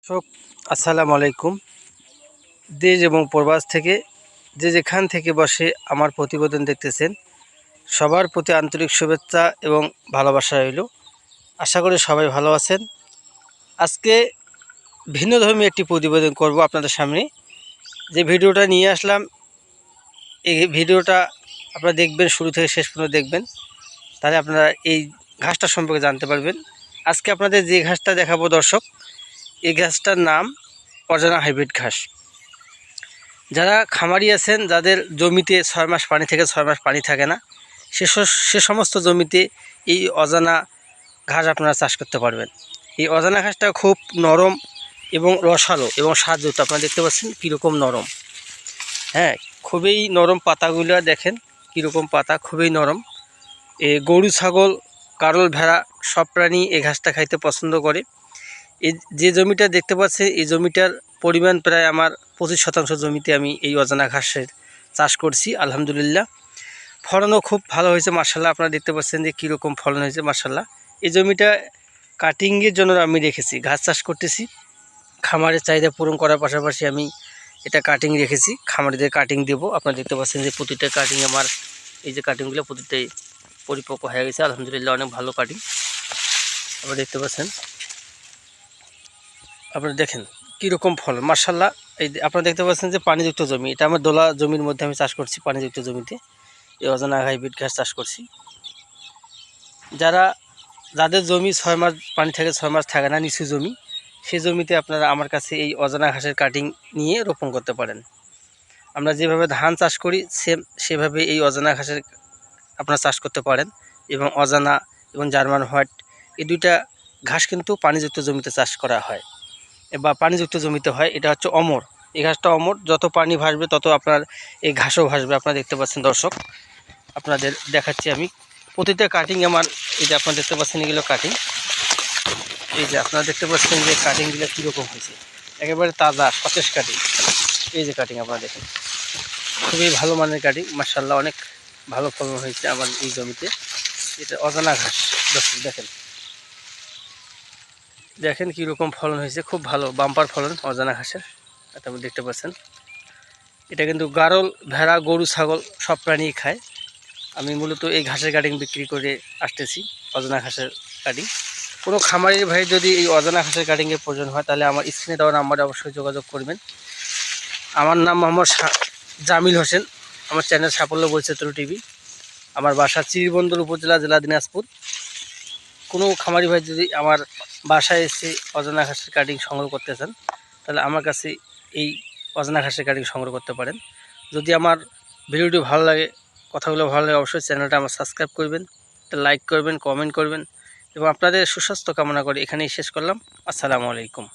দর্শক আসসালামু আলাইকুম। দেশ এবং প্রবাস থেকে যে যেখান থেকে বসে আমার প্রতিবেদন দেখতেছেন সবার প্রতি আন্তরিক শুভেচ্ছা এবং ভালোবাসা রইল। আশা করি সবাই ভালো আছেন। আজকে ভিন্নধর্মী একটি প্রতিবেদন করব আপনাদের সামনে। যে ভিডিওটা নিয়ে আসলাম এই ভিডিওটা আপনারা দেখবেন, শুরু থেকে শেষ পর্যন্ত দেখবেন, তাহলে আপনারা এই ঘাসটা সম্পর্কে জানতে পারবেন। আজকে আপনাদের যে ঘাসটা দেখাবো দর্শক, এই ঘাসটার নাম অজানা হাইব্রিড ঘাস। যারা খামারি আছেন, যাদের জমিতে 6 মাস পানি থেকে 6 মাস পানি থাকে না, সে সমস্ত জমিতে এই অজানা ঘাস আপনারা চাষ করতে পারবেন। এই অজানা ঘাসটা খুব নরম এবং রসালো এবং স্বাদযুক্ত। আপনারা দেখতে পাচ্ছেন কীরকম নরম। হ্যাঁ, খুবই নরম পাতাগুলো দেখেন কীরকম পাতা, খুবই নরম। গরু, ছাগল, কারল, ভেড়া সব প্রাণী এই ঘাসটা খাইতে পছন্দ করে। এই যে জমিটা দেখতে পাচ্ছেন, এই জমিটার পরিমাণ প্রায় আমার 25% জমিতে আমি এই অজানা ঘাসের চাষ করছি। আলহামদুলিল্লাহ ফলনও খুব ভালো হয়েছে মাশাআল্লাহ। আপনারা দেখতে পাচ্ছেন যে কীরকম ফলন হয়েছে মাশাআল্লাহ। এই জমিটা কাটিংয়ের জন্য আমি রেখেছি, ঘাস চাষ করতেছি। খামারের চাহিদা পূরণ করার পাশাপাশি আমি এটা কাটিং রেখেছি, খামারিদের কাটিং দেবো। আপনারা দেখতে পাচ্ছেন যে প্রতিটা কাটিং আমার, এই যে কাটিংগুলো প্রতিটাই পরিপক্ক হয়ে গেছে আলহামদুলিল্লাহ, অনেক ভালো কাটিং আপনারা দেখতে পাচ্ছেন। আপনারা দেখেন কীরকম ফল মাশাআল্লাহ। এই আপনারা দেখতে পাচ্ছেন যে পানিযুক্ত জমি, এটা আমার দোলা জমির মধ্যে আমি চাষ করছি, পানিযুক্ত জমিতে এই অজানা হাইব্রিড ঘাস চাষ করছি। যাদের জমি 6 মাস পানি থেকে 6 মাস থাকে না, নিচু জমি, সেই জমিতে আপনারা আমার কাছে এই অজানা ঘাসের কাটিং নিয়ে রোপণ করতে পারেন। আমরা যেভাবে ধান চাষ করি সেভাবে এই অজানা ঘাসের আপনারা চাষ করতে পারেন। এবং অজানা এবং জার্মান হোয়াইট এই দুইটা ঘাস কিন্তু পানিযুক্ত জমিতে চাষ করা হয় বা পানিযুক্ত জমিতে হয়। এটা হচ্ছে অমর, এই ঘাসটা অমর, যত পানি ভাসবে তত আপনার এই ঘাসও ভাসবে। আপনারা দেখতে পাচ্ছেন দর্শক, আপনাদের দেখাচ্ছি আমি প্রতিটা কাটিং আমার। এই যে আপনারা দেখতে পাচ্ছেন এগুলো কাটিং, এই যে আপনারা দেখতে পাচ্ছেন যে কাটিংগুলো কীরকম হয়েছে, একেবারে তাজা সতেজ কাটিং। এই যে কাটিং আপনারা দেখেন, খুবই ভালো মানের কাটিং মাশাআল্লাহ, অনেক ভালো ফলন হয়েছে আমার এই জমিতে। এটা অজানা ঘাস দর্শক দেখেন কীরকম ফলন হয়েছে, খুব ভালো বাম্পার ফলন অজানা ঘাসের। আপনি দেখতে পাচ্ছেন এটা কিন্তু গারল, ভেড়া, গরু, ছাগল সব প্রাণী খায়। আমি মূলত এই ঘাসের কাটিং বিক্রি করে আসতেছি, অজানা ঘাসের কাটিং। কোনো খামারির ভাই যদি এই অজানা ঘাসের কাটিংয়ের প্রয়োজন হয় তাহলে আমার স্ক্রিনে দেওয়া নাম্বারে অবশ্যই যোগাযোগ করবেন। আমার নাম মোহাম্মদ জামিল হোসেন, আমার চ্যানেল সাফল্য বৈচিত্র্য টিভি। আমার বাসা চিরিবন্দর উপজেলা, জেলা দিনাজপুর। কোনো খামারি ভাই যদি আমার বাসায় এসে অজানা ঘাসের কাটিং সংগ্রহ করতে চান তাহলে আমার কাছে এই অজানা ঘাসের কাটিং সংগ্রহ করতে পারেন। যদি আমার ভিডিওটি ভালো লাগে, কথাগুলো ভালো লাগে, অবশ্যই চ্যানেলটা আমার সাবস্ক্রাইব করবেন, লাইক করবেন, কমেন্ট করবেন এবং আপনাদের সুস্বাস্থ্য কামনা করে এখানেই শেষ করলাম। আসসালামু আলাইকুম।